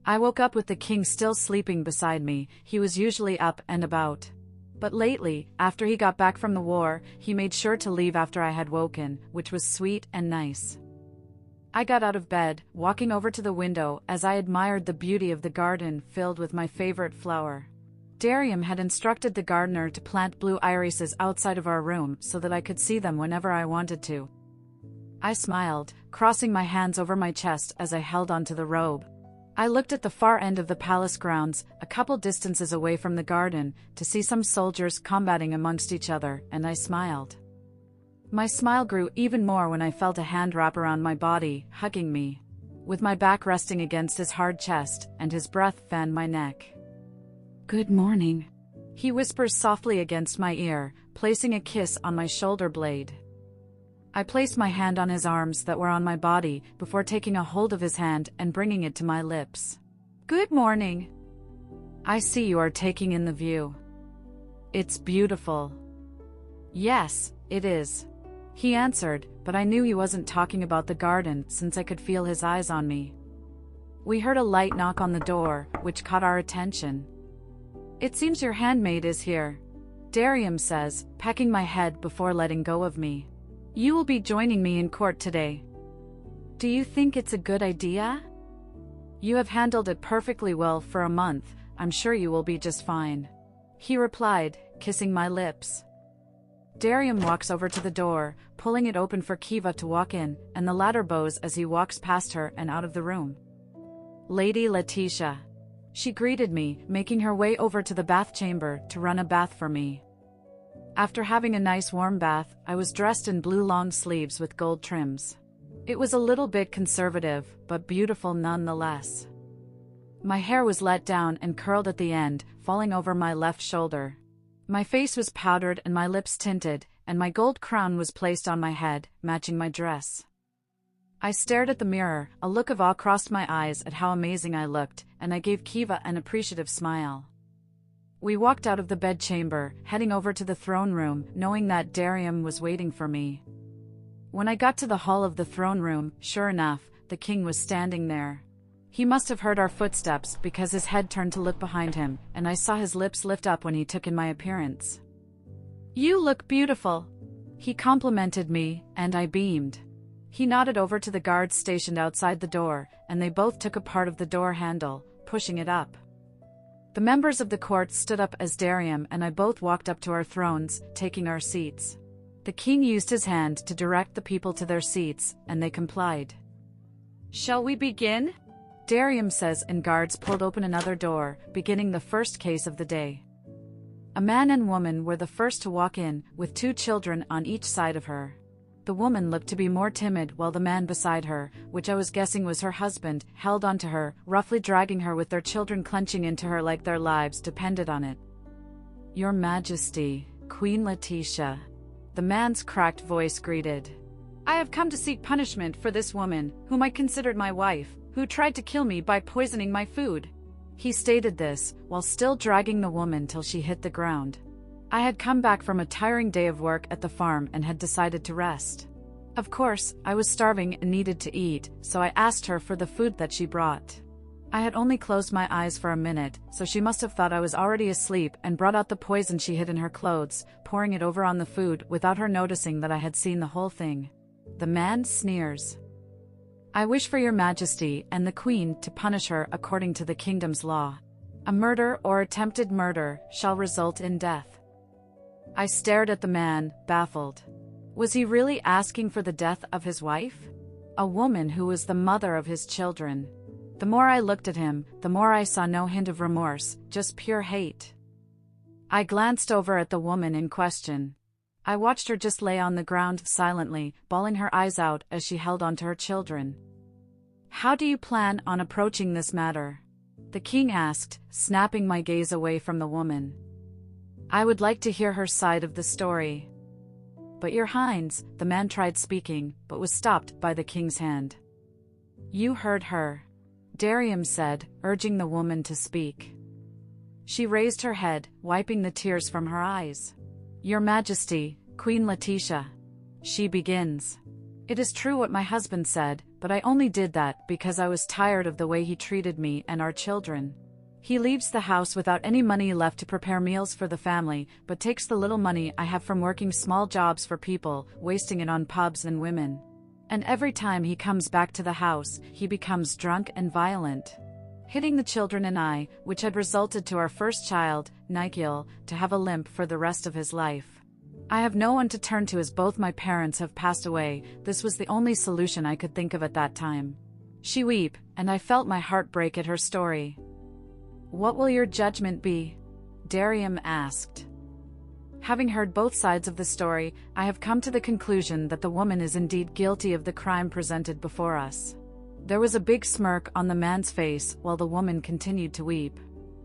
I woke up with the king still sleeping beside me. He was usually up and about. But lately, after he got back from the war, he made sure to leave after I had woken, which was sweet and nice. I got out of bed, walking over to the window as I admired the beauty of the garden filled with my favorite flower. Darium had instructed the gardener to plant blue irises outside of our room so that I could see them whenever I wanted to. I smiled, crossing my hands over my chest as I held onto the robe. I looked at the far end of the palace grounds, a couple distances away from the garden, to see some soldiers combating amongst each other, and I smiled. My smile grew even more when I felt a hand wrap around my body, hugging me. With my back resting against his hard chest, and his breath fanned my neck. "Good morning," he whispers softly against my ear, placing a kiss on my shoulder blade. I placed my hand on his arms that were on my body before taking a hold of his hand and bringing it to my lips. "Good morning. I see you are taking in the view. It's beautiful." "Yes, it is," he answered, but I knew he wasn't talking about the garden since I could feel his eyes on me. We heard a light knock on the door, which caught our attention. "It seems your handmaid is here," Darium says, pecking my head before letting go of me. "You will be joining me in court today. Do you think it's a good idea? You have handled it perfectly well for a month. I'm sure you will be just fine," he replied, kissing my lips. Darium walks over to the door, pulling it open for Kiva to walk in, and the latter bows as he walks past her and out of the room. "Lady Letitia," she greeted me, making her way over to the bath chamber to run a bath for me. After having a nice warm bath, I was dressed in blue long sleeves with gold trims. It was a little bit conservative, but beautiful nonetheless. My hair was let down and curled at the end, falling over my left shoulder. My face was powdered and my lips tinted, and my gold crown was placed on my head, matching my dress. I stared at the mirror, a look of awe crossed my eyes at how amazing I looked, and I gave Kiva an appreciative smile. We walked out of the bedchamber, heading over to the throne room, knowing that Darium was waiting for me. When I got to the hall of the throne room, sure enough, the king was standing there. He must have heard our footsteps because his head turned to look behind him, and I saw his lips lift up when he took in my appearance. "You look beautiful," he complimented me, and I beamed. He nodded over to the guards stationed outside the door, and they both took a part of the door handle, pushing it up. The members of the court stood up as Darium and I both walked up to our thrones, taking our seats. The king used his hand to direct the people to their seats, and they complied. "Shall we begin?" Darium says, and guards pulled open another door, beginning the first case of the day. A man and woman were the first to walk in, with 2 children on each side of her. The woman looked to be more timid while the man beside her, which I was guessing was her husband, held onto her, roughly dragging her with their children clenching into her like their lives depended on it. "Your Majesty, Queen Letitia," the man's cracked voice greeted. "I have come to seek punishment for this woman, whom I considered my wife, who tried to kill me by poisoning my food." He stated this, while still dragging the woman till she hit the ground. I had come back from a tiring day of work at the farm and had decided to rest. Of course, I was starving and needed to eat, so I asked her for the food that she brought. I had only closed my eyes for a minute, so she must have thought I was already asleep and brought out the poison she hid in her clothes, pouring it over on the food without her noticing that I had seen the whole thing. The man sneers. "I wish for your Majesty and the Queen to punish her according to the kingdom's law. A murder or attempted murder shall result in death." I stared at the man, baffled. Was he really asking for the death of his wife? A woman who was the mother of his children. The more I looked at him, the more I saw no hint of remorse, just pure hate. I glanced over at the woman in question. I watched her just lay on the ground silently, bawling her eyes out as she held onto her children. "How do you plan on approaching this matter?" the king asked, snapping my gaze away from the woman. "I would like to hear her side of the story." "But Your Highness," the man tried speaking, but was stopped by the king's hand. "You heard her," Darium said, urging the woman to speak. She raised her head, wiping the tears from her eyes. "Your Majesty, Queen Letitia," she begins. "It is true what my husband said, but I only did that because I was tired of the way he treated me and our children. He leaves the house without any money left to prepare meals for the family, but takes the little money I have from working small jobs for people, wasting it on pubs and women. And every time he comes back to the house, he becomes drunk and violent, hitting the children and I, which had resulted to our first child, Nikhil, to have a limp for the rest of his life. I have no one to turn to as both my parents have passed away. This was the only solution I could think of at that time. She wept, and I felt my heart break at her story. "What will your judgment be?" Darium asked. Having heard both sides of the story, I have come to the conclusion that the woman is indeed guilty of the crime presented before us. There was a big smirk on the man's face while the woman continued to weep.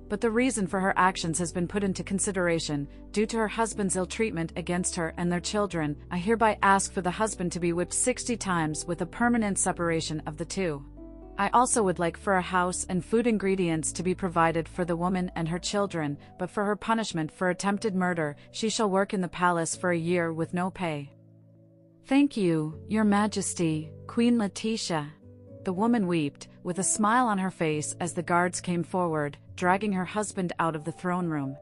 But the reason for her actions has been put into consideration. Due to her husband's ill treatment against her and their children, I hereby ask for the husband to be whipped 60 times with a permanent separation of the two. I also would like for a house and food ingredients to be provided for the woman and her children, but for her punishment for attempted murder, she shall work in the palace for a year with no pay. Thank you, Your Majesty, Queen Letitia. The woman wept, with a smile on her face as the guards came forward, dragging her husband out of the throne room.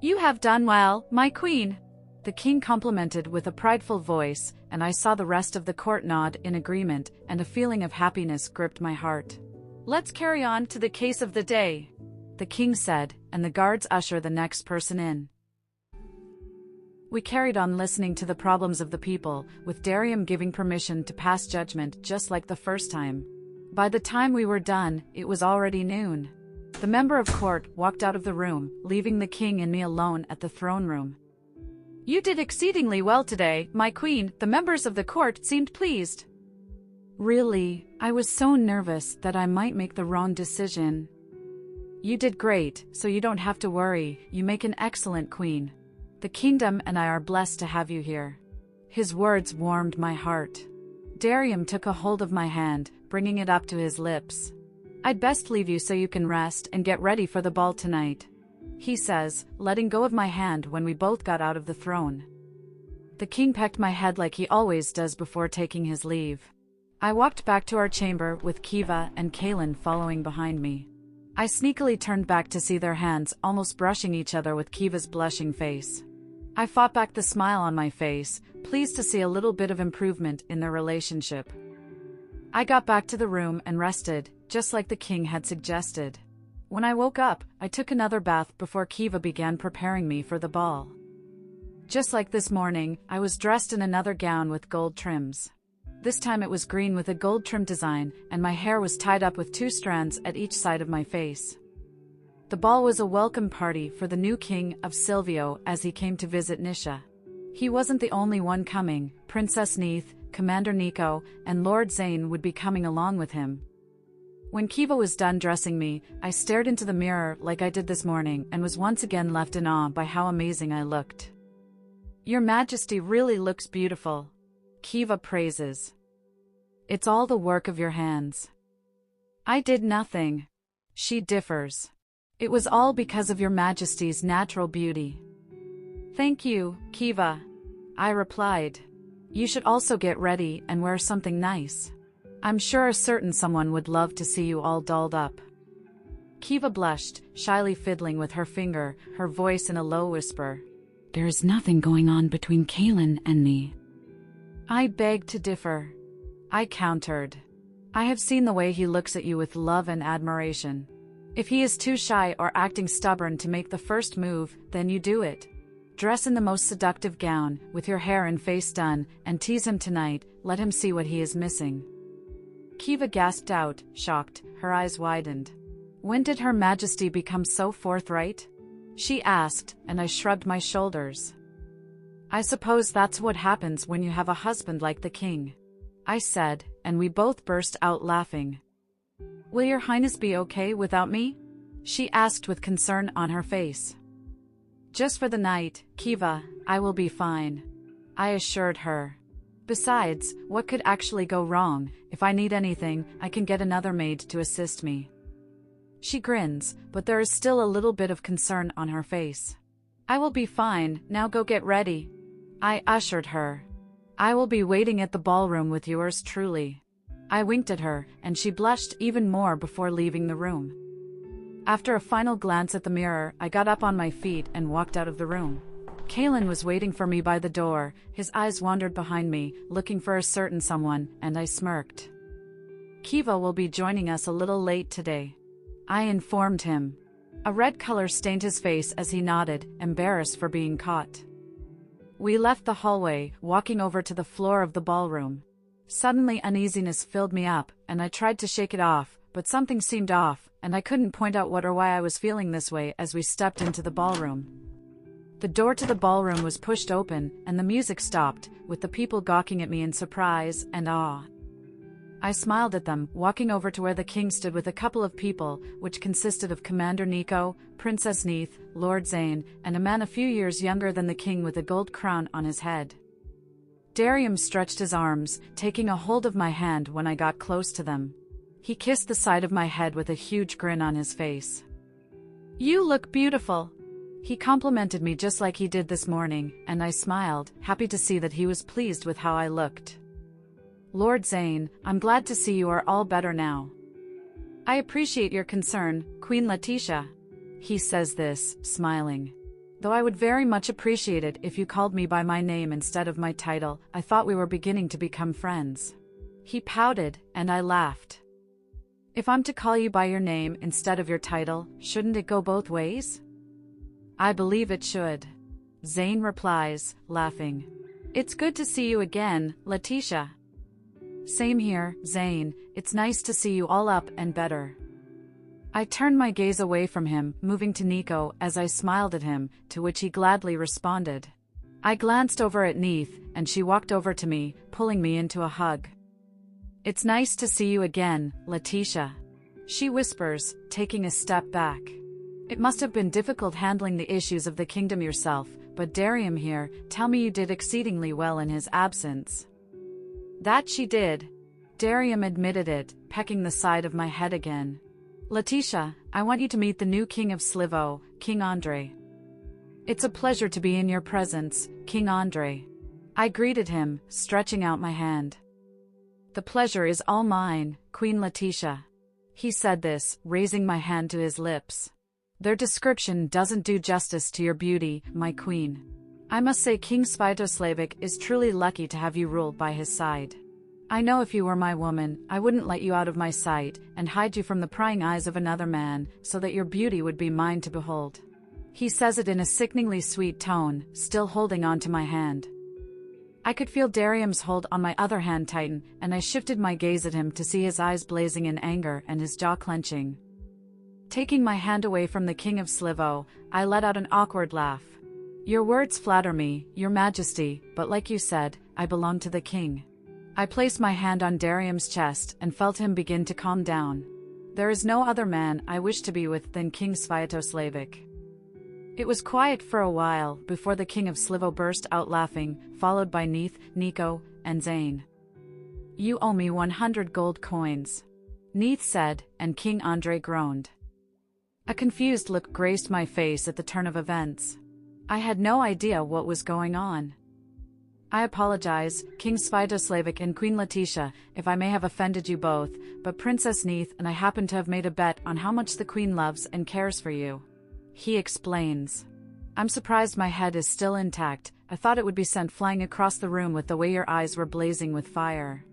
You have done well, my queen, the king complimented with a prideful voice, and I saw the rest of the court nod in agreement, and a feeling of happiness gripped my heart. Let's carry on to the case of the day, the king said, and the guards usher the next person in. We carried on listening to the problems of the people, with Darium giving permission to pass judgment just like the first time. By the time we were done, it was already noon. The member of court walked out of the room, leaving the king and me alone at the throne room. You did exceedingly well today, my queen. The members of the court seemed pleased. Really, I was so nervous that I might make the wrong decision. You did great, so you don't have to worry. You make an excellent queen. The kingdom and I are blessed to have you here. His words warmed my heart. Darium took a hold of my hand, bringing it up to his lips. I'd best leave you so you can rest and get ready for the ball tonight, he says, letting go of my hand when we both got out of the throne. The king pecked my head like he always does before taking his leave. I walked back to our chamber with Kiva and Kaylin following behind me. I sneakily turned back to see their hands almost brushing each other with Kiva's blushing face. I fought back the smile on my face, pleased to see a little bit of improvement in their relationship. I got back to the room and rested, just like the king had suggested. When I woke up, I took another bath before Kiva began preparing me for the ball. Just like this morning, I was dressed in another gown with gold trims. This time it was green with a gold trim design, and my hair was tied up with 2 strands at each side of my face. The ball was a welcome party for the new king of Silvio as he came to visit Nisha. He wasn't the only one coming. Princess Neith, Commander Nico, and Lord Zane would be coming along with him. When Kiva was done dressing me, I stared into the mirror like I did this morning and was once again left in awe by how amazing I looked. Your Majesty really looks beautiful, Kiva praises. It's all the work of your hands. I did nothing, she differs. It was all because of your Majesty's natural beauty. Thank you, Kiva, I replied. You should also get ready and wear something nice. I'm sure a certain someone would love to see you all dolled up. Kiva blushed, shyly fiddling with her finger, her voice in a low whisper. There is nothing going on between Kaylin and me. I beg to differ, I countered. I have seen the way he looks at you with love and admiration. If he is too shy or acting stubborn to make the first move, then you do it. Dress in the most seductive gown, with your hair and face done, and tease him tonight. Let him see what he is missing. Kiva gasped out, shocked, her eyes widened. When did Her Majesty become so forthright? She asked, and I shrugged my shoulders. I suppose that's what happens when you have a husband like the king, I said, and we both burst out laughing. Will your highness be okay without me? She asked with concern on her face. Just for the night, Kiva, I will be fine, I assured her. Besides, what could actually go wrong? If I need anything, I can get another maid to assist me. She grins, but there is still a little bit of concern on her face. I will be fine, now go get ready, I ushered her. I will be waiting at the ballroom with yours truly. I winked at her, and she blushed even more before leaving the room. After a final glance at the mirror, I got up on my feet and walked out of the room. Kalen was waiting for me by the door. His eyes wandered behind me, looking for a certain someone, and I smirked. Kiva will be joining us a little late today, I informed him. A red color stained his face as he nodded, embarrassed for being caught. We left the hallway, walking over to the floor of the ballroom. Suddenly uneasiness filled me up, and I tried to shake it off, but something seemed off, and I couldn't point out what or why I was feeling this way as we stepped into the ballroom. The door to the ballroom was pushed open, and the music stopped, with the people gawking at me in surprise and awe. I smiled at them, walking over to where the king stood with a couple of people, which consisted of Commander Nico, Princess Neith, Lord Zane, and a man a few years younger than the king with a gold crown on his head. Darium stretched his arms, taking a hold of my hand when I got close to them. He kissed the side of my head with a huge grin on his face. "You look beautiful." He complimented me just like he did this morning, and I smiled, happy to see that he was pleased with how I looked. "Lord Zane, I'm glad to see you are all better now." "I appreciate your concern, Queen Letitia." He says this, smiling. "Though I would very much appreciate it if you called me by my name instead of my title. I thought we were beginning to become friends." He pouted, and I laughed. "If I'm to call you by your name instead of your title, shouldn't it go both ways?" "I believe it should," Zane replies, laughing. "It's good to see you again, Letitia." "Same here, Zane. It's nice to see you all up and better." I turned my gaze away from him, moving to Nico as I smiled at him, to which he gladly responded. I glanced over at Neith, and she walked over to me, pulling me into a hug. "It's nice to see you again, Letitia," she whispers, taking a step back. "It must have been difficult handling the issues of the kingdom yourself, but Darium here, tell me you did exceedingly well in his absence." "That she did." Darium admitted it, pecking the side of my head again. "Letitia, I want you to meet the new king of Slivo, King Andre." "It's a pleasure to be in your presence, King Andre." I greeted him, stretching out my hand. "The pleasure is all mine, Queen Letitia." He said this, raising my hand to his lips. "Their description doesn't do justice to your beauty, my queen. I must say King Sviatoslavic is truly lucky to have you ruled by his side. I know if you were my woman, I wouldn't let you out of my sight, and hide you from the prying eyes of another man, so that your beauty would be mine to behold." He says it in a sickeningly sweet tone, still holding on to my hand. I could feel Darium's hold on my other hand tighten, and I shifted my gaze at him to see his eyes blazing in anger and his jaw clenching. Taking my hand away from the king of Slivo, I let out an awkward laugh. "Your words flatter me, your majesty, but like you said, I belong to the king." I placed my hand on Darium's chest and felt him begin to calm down. There is no other man I wish to be with than King Sviatoslavic. It was quiet for a while before the king of Slivo burst out laughing, followed by Neith, Nico, and Zane. "You owe me 100 gold coins," Neith said, and King Andre groaned. A confused look graced my face at the turn of events. I had no idea what was going on. "I apologize, King Sviatoslavic and Queen Letitia, if I may have offended you both, but Princess Neith and I happen to have made a bet on how much the queen loves and cares for you," he explains. "I'm surprised my head is still intact. I thought it would be sent flying across the room with the way your eyes were blazing with fire."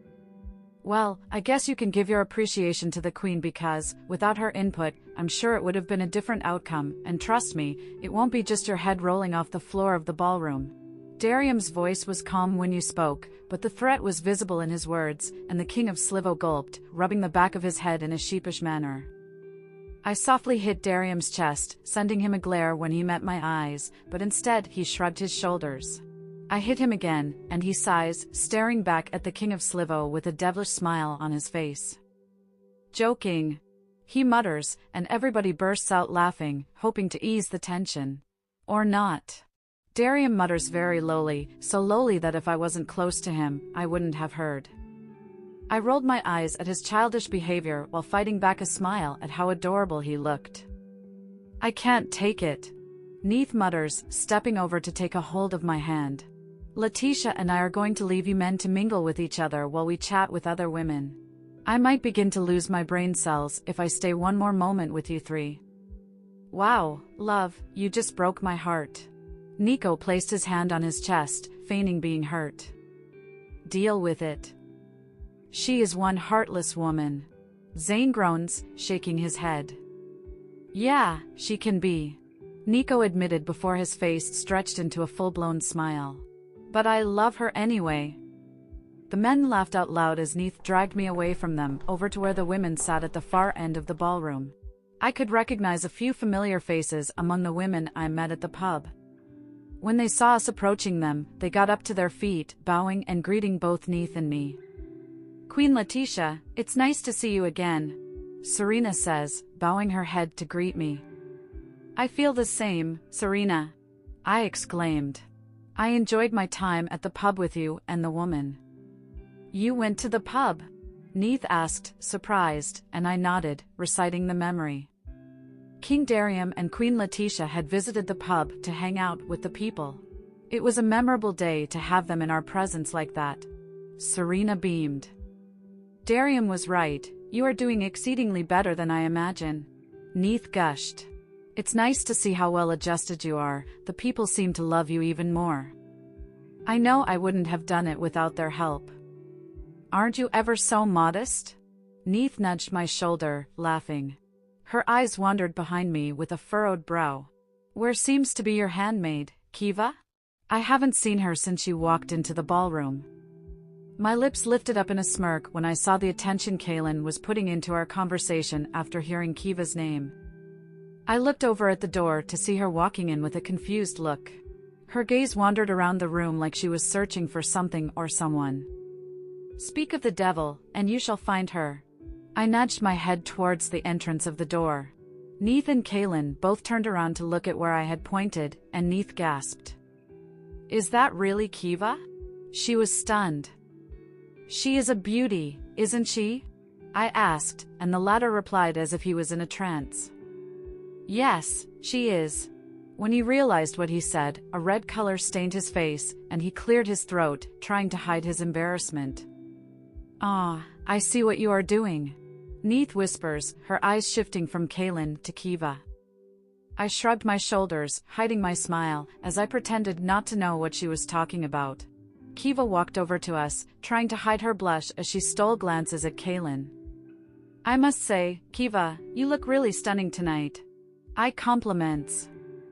"Well, I guess you can give your appreciation to the queen because, without her input, I'm sure it would have been a different outcome, and trust me, it won't be just your head rolling off the floor of the ballroom." Darium's voice was calm when you spoke, but the threat was visible in his words, and the king of Slivo gulped, rubbing the back of his head in a sheepish manner. I softly hit Darium's chest, sending him a glare when he met my eyes, but instead he shrugged his shoulders. I hit him again, and he sighs, staring back at the king of Slivo with a devilish smile on his face. "Joking," he mutters, and everybody bursts out laughing, hoping to ease the tension. "Or not." Darium mutters very lowly, so lowly that if I wasn't close to him, I wouldn't have heard. I rolled my eyes at his childish behavior while fighting back a smile at how adorable he looked. "I can't take it," Neith mutters, stepping over to take a hold of my hand. "Letitia and I are going to leave you men to mingle with each other while we chat with other women." I might begin to lose my brain cells if I stay one more moment with you three. Wow, love, you just broke my heart. Nico placed his hand on his chest, feigning being hurt. Deal with it. She is one heartless woman. Zane groans, shaking his head. Yeah, she can be. Nico admitted before his face stretched into a full-blown smile. But I love her anyway. The men laughed out loud as Neith dragged me away from them, over to where the women sat at the far end of the ballroom. I could recognize a few familiar faces among the women I met at the pub. When they saw us approaching them, they got up to their feet, bowing and greeting both Neith and me. Queen Letitia, it's nice to see you again, Serena says, bowing her head to greet me. I feel the same, Serena, I exclaimed. I enjoyed my time at the pub with you and the woman. You went to the pub? Neith asked, surprised, and I nodded, reciting the memory. King Darium and Queen Letitia had visited the pub to hang out with the people. It was a memorable day to have them in our presence like that. Serena beamed. Darium was right, you are doing exceedingly better than I imagine. Neith gushed. It's nice to see how well adjusted you are, the people seem to love you even more. I know I wouldn't have done it without their help. Aren't you ever so modest? Neith nudged my shoulder, laughing. Her eyes wandered behind me with a furrowed brow. Where seems to be your handmaid, Kiva? I haven't seen her since you walked into the ballroom. My lips lifted up in a smirk when I saw the attention Kaylin was putting into our conversation after hearing Kiva's name. I looked over at the door to see her walking in with a confused look. Her gaze wandered around the room like she was searching for something or someone. Speak of the devil, and you shall find her. I nudged my head towards the entrance of the door. Neith and Kaylin both turned around to look at where I had pointed, and Neith gasped. Is that really Kiva? She was stunned. She is a beauty, isn't she? I asked, and the latter replied as if he was in a trance. Yes, she is. When he realized what he said, a red color stained his face, and he cleared his throat, trying to hide his embarrassment. Ah, I see what you are doing. Neith whispers, her eyes shifting from Kaylin to Kiva. I shrugged my shoulders, hiding my smile, as I pretended not to know what she was talking about. Kiva walked over to us, trying to hide her blush as she stole glances at Kaylin. I must say, Kiva, you look really stunning tonight. I compliments.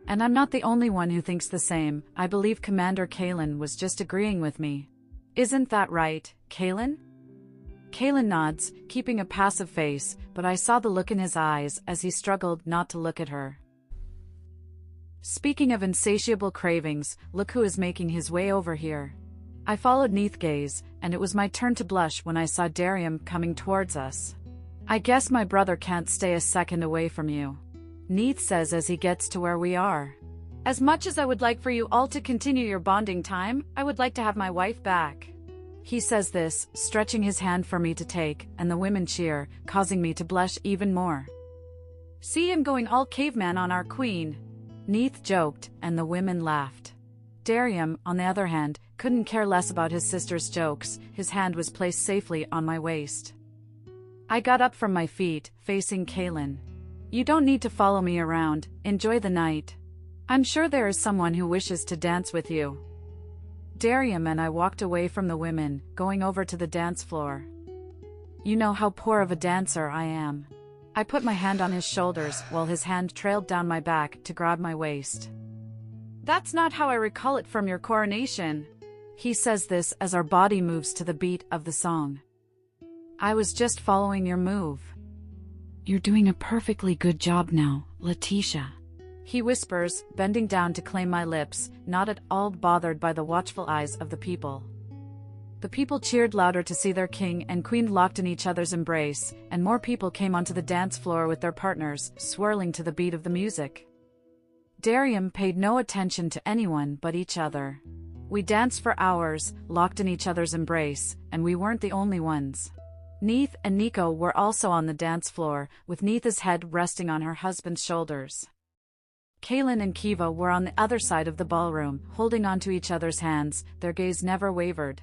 And I'm not the only one who thinks the same, I believe Commander Kaylin was just agreeing with me. Isn't that right, Kaylin? Kaylin nods, keeping a passive face, but I saw the look in his eyes as he struggled not to look at her. Speaking of insatiable cravings, look who is making his way over here. I followed Neith's gaze, and it was my turn to blush when I saw Darium coming towards us. I guess my brother can't stay a second away from you, Neith says as he gets to where we are. As much as I would like for you all to continue your bonding time, I would like to have my wife back. He says this, stretching his hand for me to take, and the women cheer, causing me to blush even more. See him going all caveman on our queen, Neith joked, and the women laughed. Darium, on the other hand, couldn't care less about his sister's jokes, his hand was placed safely on my waist. I got up from my feet, facing Kaylin. You don't need to follow me around, enjoy the night. I'm sure there is someone who wishes to dance with you. Darium and I walked away from the women, going over to the dance floor. You know how poor of a dancer I am. I put my hand on his shoulders while his hand trailed down my back to grab my waist. That's not how I recall it from your coronation. He says this as our body moves to the beat of the song. I was just following your move. You're doing a perfectly good job now, Letitia. He whispers, bending down to claim my lips, not at all bothered by the watchful eyes of the people. The people cheered louder to see their king and queen locked in each other's embrace, and more people came onto the dance floor with their partners, swirling to the beat of the music. Darium paid no attention to anyone but each other. We danced for hours, locked in each other's embrace, and we weren't the only ones. Neith and Nico were also on the dance floor, with Neith's head resting on her husband's shoulders. Kaylin and Kiva were on the other side of the ballroom, holding onto each other's hands, their gaze never wavered.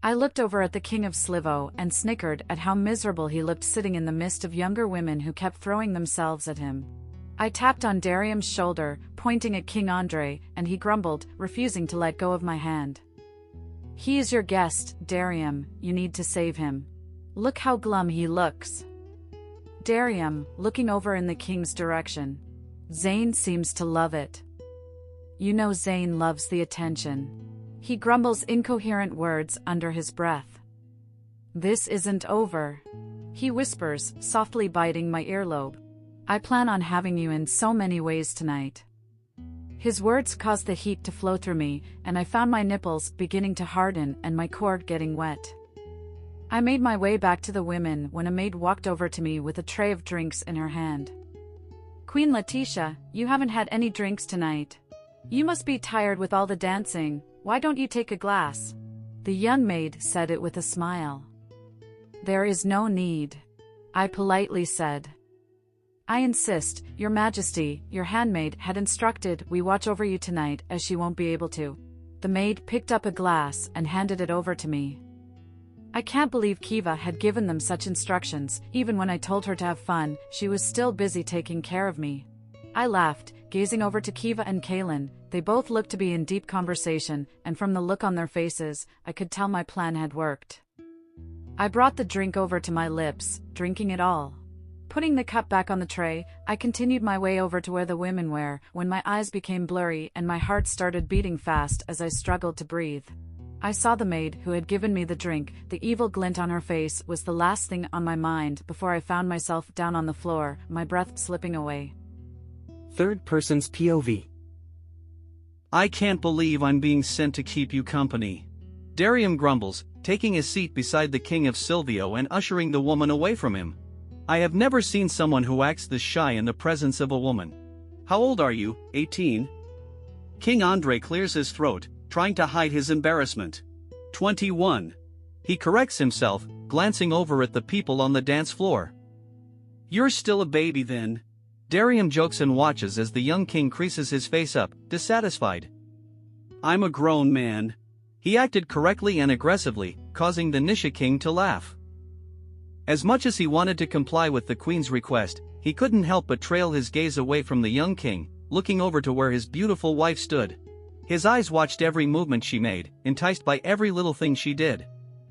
I looked over at the king of Slivo and snickered at how miserable he looked sitting in the midst of younger women who kept throwing themselves at him. I tapped on Darium's shoulder, pointing at King Andre, and he grumbled, refusing to let go of my hand. He is your guest, Darium, you need to save him. Look how glum he looks. Darium, looking over in the king's direction. Zane seems to love it. You know Zane loves the attention. He grumbles incoherent words under his breath. This isn't over. He whispers, softly biting my earlobe. I plan on having you in so many ways tonight. His words caused the heat to flow through me, and I found my nipples beginning to harden and my cord getting wet. I made my way back to the women when a maid walked over to me with a tray of drinks in her hand. Queen Letitia, you haven't had any drinks tonight. You must be tired with all the dancing. Why don't you take a glass? The young maid said it with a smile. There is no need, I politely said. I insist, Your Majesty, your handmaid had instructed we watch over you tonight as she won't be able to. The maid picked up a glass and handed it over to me. I can't believe Kiva had given them such instructions. Even when I told her to have fun, she was still busy taking care of me. I laughed, gazing over to Kiva and Kaylin. They both looked to be in deep conversation, and from the look on their faces, I could tell my plan had worked. I brought the drink over to my lips, drinking it all. Putting the cup back on the tray, I continued my way over to where the women were, when my eyes became blurry and my heart started beating fast as I struggled to breathe. I saw the maid who had given me the drink. The evil glint on her face was the last thing on my mind before I found myself down on the floor, my breath slipping away. Third person's POV. I can't believe I'm being sent to keep you company. Darium grumbles, taking his seat beside the king of Silvio and ushering the woman away from him. I have never seen someone who acts this shy in the presence of a woman. How old are you, 18? King Andre clears his throat, trying to hide his embarrassment. 21. He corrects himself, glancing over at the people on the dance floor. You're still a baby then. Darium jokes and watches as the young king creases his face up, dissatisfied. I'm a grown man. He acted correctly and aggressively, causing the Nisha king to laugh. As much as he wanted to comply with the queen's request, he couldn't help but trail his gaze away from the young king, looking over to where his beautiful wife stood. His eyes watched every movement she made, enticed by every little thing she did.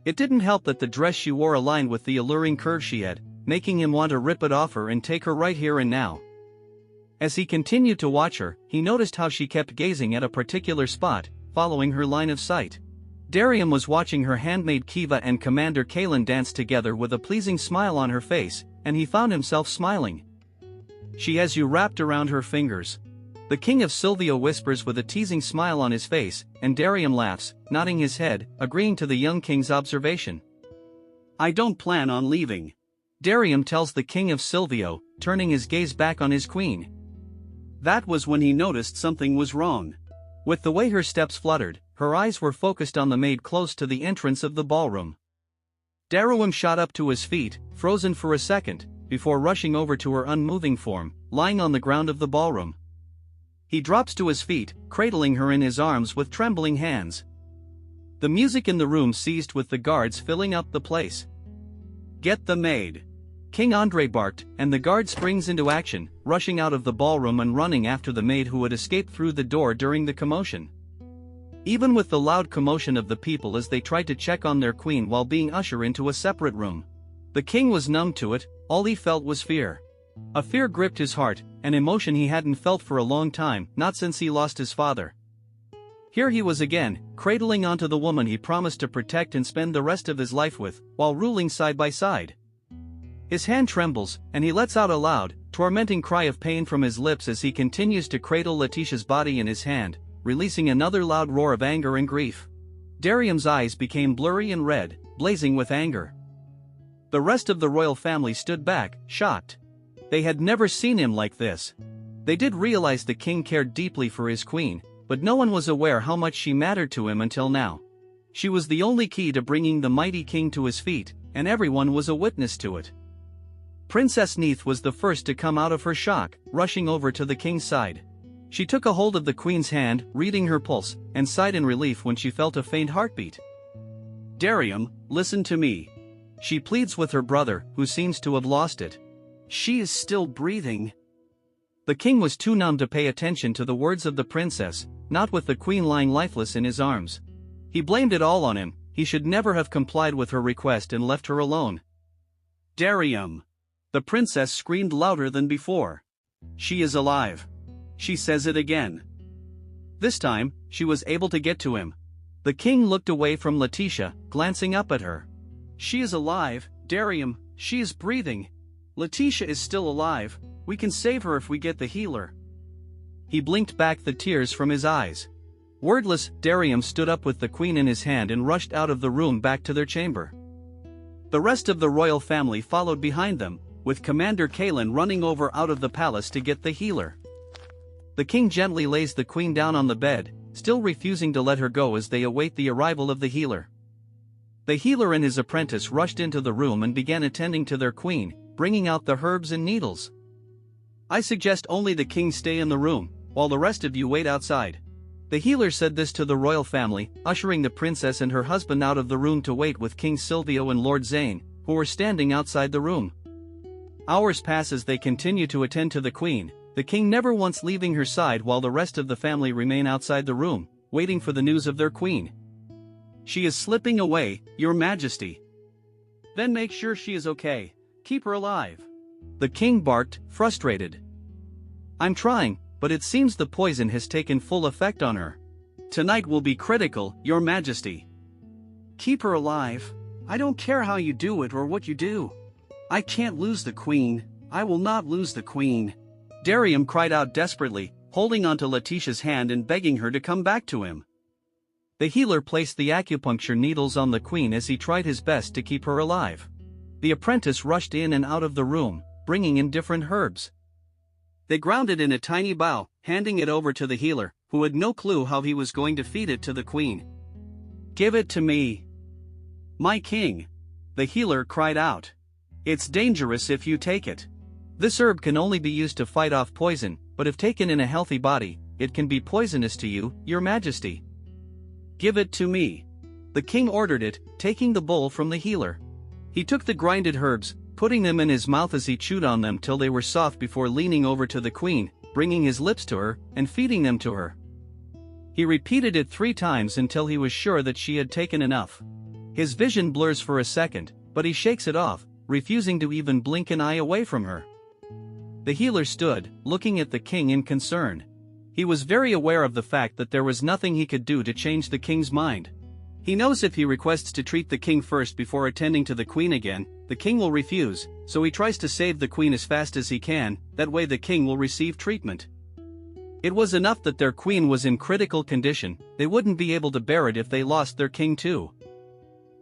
It didn't help that the dress she wore aligned with the alluring curve she had, making him want to rip it off her and take her right here and now. As he continued to watch her, he noticed how she kept gazing at a particular spot, following her line of sight. Darium was watching her handmaid Kiva and Commander Kaylin dance together with a pleasing smile on her face, and he found himself smiling. She has you wrapped around her fingers. The king of Silvio whispers with a teasing smile on his face, and Darium laughs, nodding his head, agreeing to the young king's observation. I don't plan on leaving. Darium tells the king of Silvio, turning his gaze back on his queen. That was when he noticed something was wrong. With the way her steps fluttered, her eyes were focused on the maid close to the entrance of the ballroom. Darium shot up to his feet, frozen for a second, before rushing over to her unmoving form, lying on the ground of the ballroom. He drops to his feet, cradling her in his arms with trembling hands. The music in the room ceased with the guards filling up the place. Get the maid. King Andre barked, and the guard springs into action, rushing out of the ballroom and running after the maid who had escaped through the door during the commotion. Even with the loud commotion of the people as they tried to check on their queen while being ushered into a separate room, the king was numb to it. All he felt was fear. A fear gripped his heart, an emotion he hadn't felt for a long time, not since he lost his father. Here he was again, cradling onto the woman he promised to protect and spend the rest of his life with, while ruling side by side. His hand trembles, and he lets out a loud, tormenting cry of pain from his lips as he continues to cradle Letitia's body in his hand, releasing another loud roar of anger and grief. Darium's eyes became blurry and red, blazing with anger. The rest of the royal family stood back, shocked. They had never seen him like this. They did realize the king cared deeply for his queen, but no one was aware how much she mattered to him until now. She was the only key to bringing the mighty king to his feet, and everyone was a witness to it. Princess Neith was the first to come out of her shock, rushing over to the king's side. She took a hold of the queen's hand, reading her pulse, and sighed in relief when she felt a faint heartbeat. Darium, listen to me. She pleads with her brother, who seems to have lost it. She is still breathing. The king was too numb to pay attention to the words of the princess, not with the queen lying lifeless in his arms. He blamed it all on him. He should never have complied with her request and left her alone. Darium! The princess screamed louder than before. She is alive. She says it again. This time, she was able to get to him. The king looked away from Letitia, glancing up at her. She is alive, Darium, she is breathing. Letitia is still alive, we can save her if we get the healer. He blinked back the tears from his eyes. Wordless, Darium stood up with the queen in his hand and rushed out of the room back to their chamber. The rest of the royal family followed behind them, with Commander Kalen running over out of the palace to get the healer. The king gently lays the queen down on the bed, still refusing to let her go as they await the arrival of the healer. The healer and his apprentice rushed into the room and began attending to their queen, bringing out the herbs and needles. I suggest only the king stay in the room, while the rest of you wait outside. The healer said this to the royal family, ushering the princess and her husband out of the room to wait with King Silvio and Lord Zane, who were standing outside the room. Hours pass as they continue to attend to the queen, the king never once leaving her side while the rest of the family remain outside the room, waiting for the news of their queen. She is slipping away, Your Majesty. Then make sure she is okay, keep her alive. The king barked, frustrated. I'm trying, but it seems the poison has taken full effect on her. Tonight will be critical, Your Majesty. Keep her alive. I don't care how you do it or what you do. I can't lose the queen. I will not lose the queen. Darium cried out desperately, holding onto Letitia's hand and begging her to come back to him. The healer placed the acupuncture needles on the queen as he tried his best to keep her alive. The apprentice rushed in and out of the room, bringing in different herbs. They ground it in a tiny bowl, handing it over to the healer, who had no clue how he was going to feed it to the queen. Give it to me. My king. The healer cried out. It's dangerous if you take it. This herb can only be used to fight off poison, but if taken in a healthy body, it can be poisonous to you, Your Majesty. Give it to me. The king ordered it, taking the bowl from the healer. He took the grinded herbs, putting them in his mouth as he chewed on them till they were soft before leaning over to the queen, bringing his lips to her, and feeding them to her. He repeated it 3 times until he was sure that she had taken enough. His vision blurs for a second, but he shakes it off, refusing to even blink an eye away from her. The healer stood, looking at the king in concern. He was very aware of the fact that there was nothing he could do to change the king's mind. He knows if he requests to treat the king first before attending to the queen again, the king will refuse, so he tries to save the queen as fast as he can, that way the king will receive treatment. It was enough that their queen was in critical condition, they wouldn't be able to bear it if they lost their king too.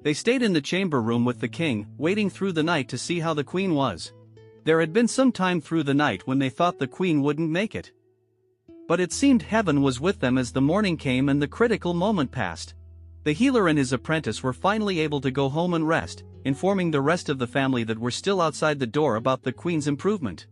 They stayed in the chamber room with the king, waiting through the night to see how the queen was. There had been some time through the night when they thought the queen wouldn't make it. But it seemed heaven was with them as the morning came and the critical moment passed. The healer and his apprentice were finally able to go home and rest, informing the rest of the family that were still outside the door about the queen's improvement.